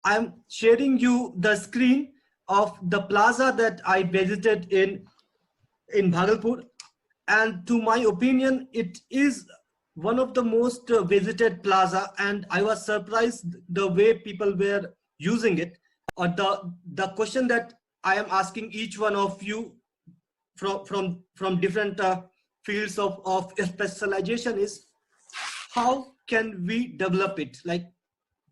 I'm sharing you the screen of the plaza that I visited in Bhagalpur, and to my opinion, it is one of the most visited plaza, and I was surprised the way people were using it. The question that I am asking each one of you from different fields of specialization is, how can we develop it? Like,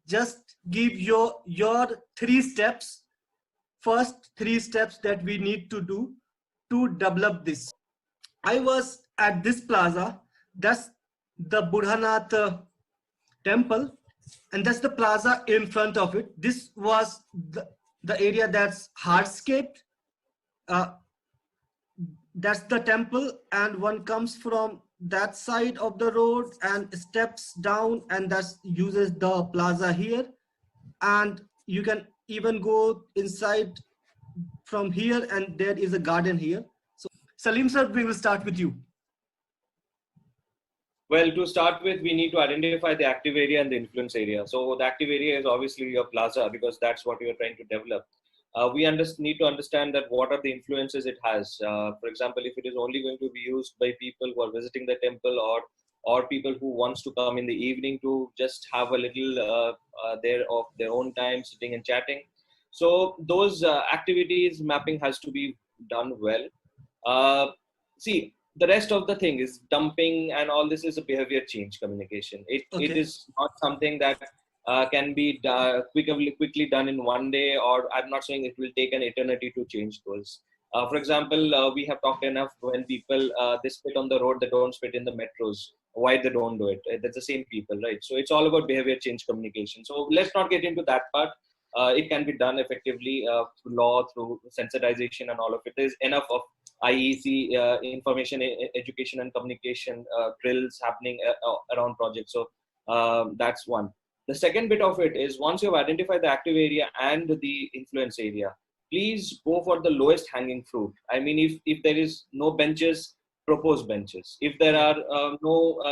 just give your three steps, first three steps that we need to do to develop this. I was at this plaza. That's the Budhanath temple, and that's the plaza in front of it. This was the area that's hardscaped. Uh, that's the temple, and one comes from that side of the road and steps down, and that uses the plaza here. And you can even go inside from here, and there is a garden here. So Salim sir, we will start with you. Well, to start with, we need to identify the active area and the influence area. So the active area is obviously your plaza, because that's what you're trying to develop. We need to understand that what are the influences it has. For example, if it is only going to be used by people who are visiting the temple, or people who wants to come in the evening to just have a little there of their own time sitting and chatting. So those activities mapping has to be done well. See, the rest of the thing is dumping and all this is a behavior change communication. It is not something that can be quickly done in one day, or I'm not saying it will take an eternity to change those. For example, we have talked enough when people they spit on the road, they don't spit in the metros. Why they don't do it? That's the same people, right? So it's all about behavior change communication. So let's not get into that part. It can be done effectively through law, through sensitization, and all of it. There's enough of IEC information, education, and communication drills happening around projects. So that's one. The second bit of it is, once you've identified the active area and the influence area, please go for the lowest hanging fruit. I mean, if there is no benches, propose benches. If there are no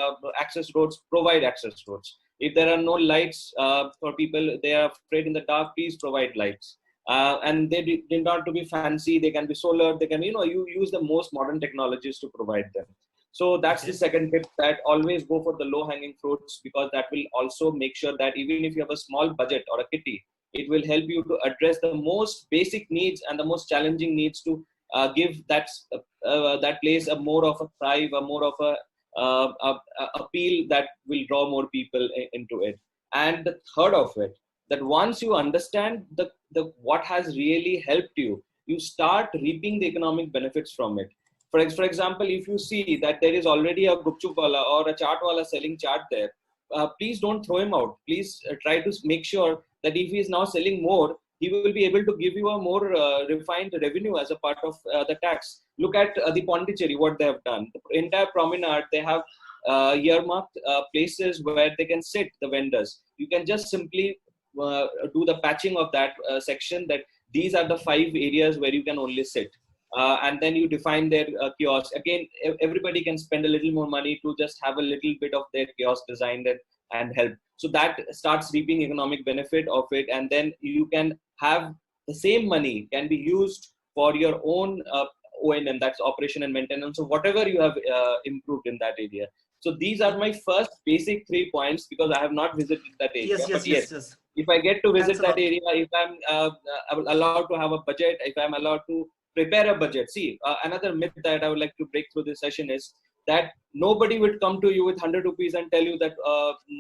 access roads, provide access roads. If there are no lights for people, they are afraid in the dark, please provide lights. And they did not to be fancy. They can be solar. They can, you use the most modern technologies to provide them. So that's the second tip, that always go for the low hanging fruits, because that will also make sure that even if you have a small budget or a kitty, it will help you to address the most basic needs and the most challenging needs to give that place a more of a thrive, a more of a appeal that will draw more people into it. And the third of it, that once you understand the what has really helped you, you start reaping the economic benefits from it. For example, if you see that there is already a gupchup wala or a chaat wala selling chaat there, please don't throw him out. Please try to make sure that if he is now selling more, he will be able to give you a more refined revenue as a part of the tax. Look at the Pondicherry, what they have done. The entire promenade, they have earmarked places where they can sit, the vendors. You can just simply do the patching of that section, that these are the 5 areas where you can only sit. And then you define their kiosk. Again, everybody can spend a little more money to just have a little bit of their kiosk designed and help. So that starts reaping economic benefit of it. And then you can have the same money can be used for your own O&M, that's operation and maintenance. So whatever you have improved in that area. So these are my first basic 3 points, because I have not visited that area. Yes. If I get to visit that area, if I'm allowed to have a budget, if I'm allowed to prepare a budget. See, another myth that I would like to break through this session is that nobody would come to you with 100 rupees and tell you that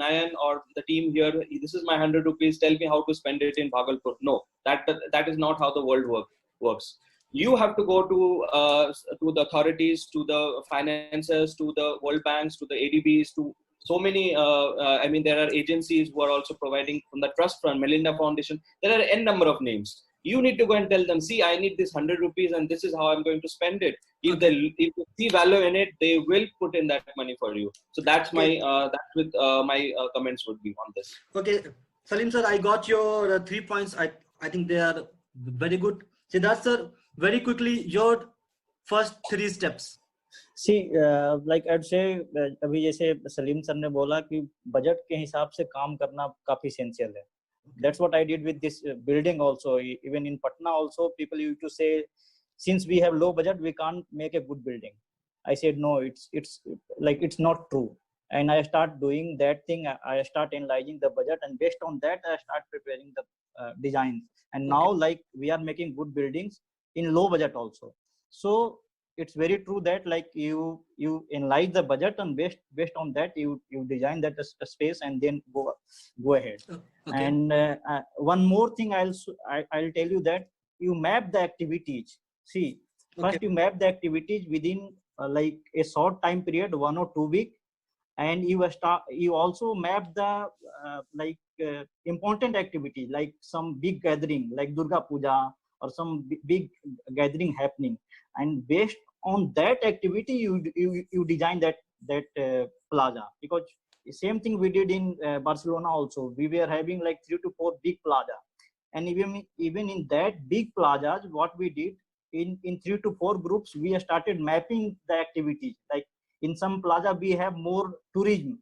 Nayan or the team here, this is my 100 rupees, tell me how to spend it in Bhagalpur. No, that is not how the world works. You have to go to the authorities, to the financiers, to the World Banks, to the ADBs, to so many, I mean, there are agencies who are also providing from the trust fund, Melinda Foundation. There are n number of names. You need to go and tell them, see, I need this 100 rupees and this is how I'm going to spend it. If they see value in it, they will put in that money for you. So that's my my comments would be on this. Okay, Salim sir, I got your 3 points. I think they are very good. Siddharth sir, very quickly, your first 3 steps. See, like I'd say, अभी जैसे Salim sir ने बोला कि budget के हिसाब से काम करना काफी एसेंशियल है. That's what I did with this building also. Even in Patna also, people used to say, since we have low budget, we can't make a good building. I said, no, it's like, it's not true. And I start doing that thing. I start analyzing the budget, and based on that, I start preparing the designs. And now, like, we are making good buildings in low budget also. So it's very true that, like, you analyze the budget, and based on that, you design that space, and then go ahead. Okay. And one more thing I'll tell you, that you map the activities. See, first you map the activities within like a short time period, 1 or 2 weeks, and you also map the important activity, like some big gathering like Durga Puja or some big gathering happening, and based on that activity, you design that plaza. Because the same thing we did in Barcelona also. We were having like 3 to 4 big plaza, and even in that big plazas, what we did, in 3 to 4 groups, we started mapping the activities. Like, in some plaza we have more tourism,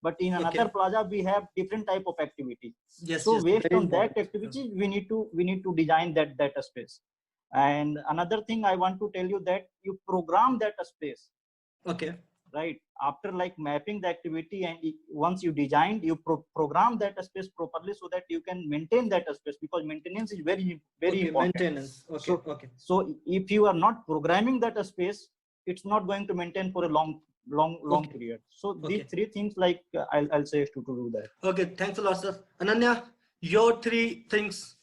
but in another plaza we have different type of activity. So based on that activities, we need to design that space. And another thing I want to tell you, that you program that space. Right, after like mapping the activity, and once you designed, you program that space properly, so that you can maintain that space, because maintenance is very important. Maintenance. So if you are not programming that space, it's not going to maintain for a long period. So these 3 things, like, I'll say to do that. Okay, thanks a lot, sir. Ananya, your 3 things.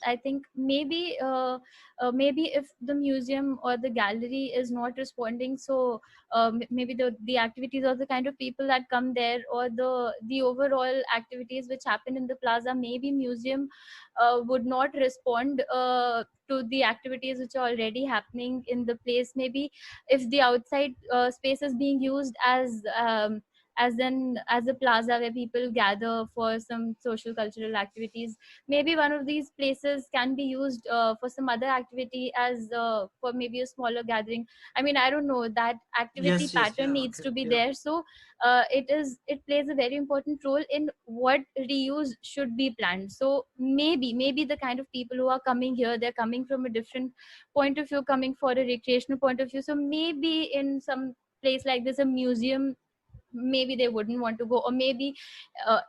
I think maybe if the museum or the gallery is not responding, so maybe the activities or the kind of people that come there, or the overall activities which happen in the plaza, maybe museum would not respond to the activities which are already happening in the place. Maybe if the outside space is being used as a plaza where people gather for some social cultural activities, maybe one of these places can be used for some other activity, as for maybe a smaller gathering. I mean, I don't know, that activity pattern needs to be there. So it plays a very important role in what reuse should be planned. So maybe the kind of people who are coming here, they're coming from a different point of view, coming for a recreational point of view. So maybe in some place like this, a museum, maybe they wouldn't want to go. Or maybe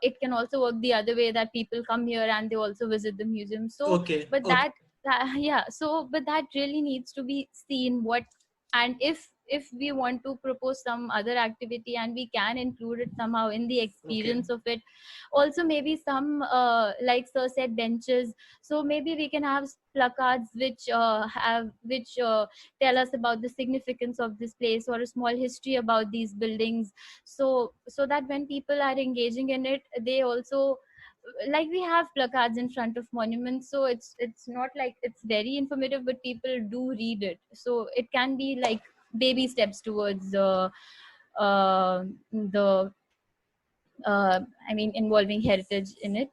it can also work the other way, that people come here and they also visit the museum. So but that really needs to be seen. And if we want to propose some other activity, and we can include it somehow in the experience of it also, maybe some like sir said, benches. So maybe we can have placards which tell us about the significance of this place, or a small history about these buildings, so that when people are engaging in it, they also, like, we have placards in front of monuments, so it's not like it's very informative, but people do read it. So it can be like baby steps towards involving heritage in it.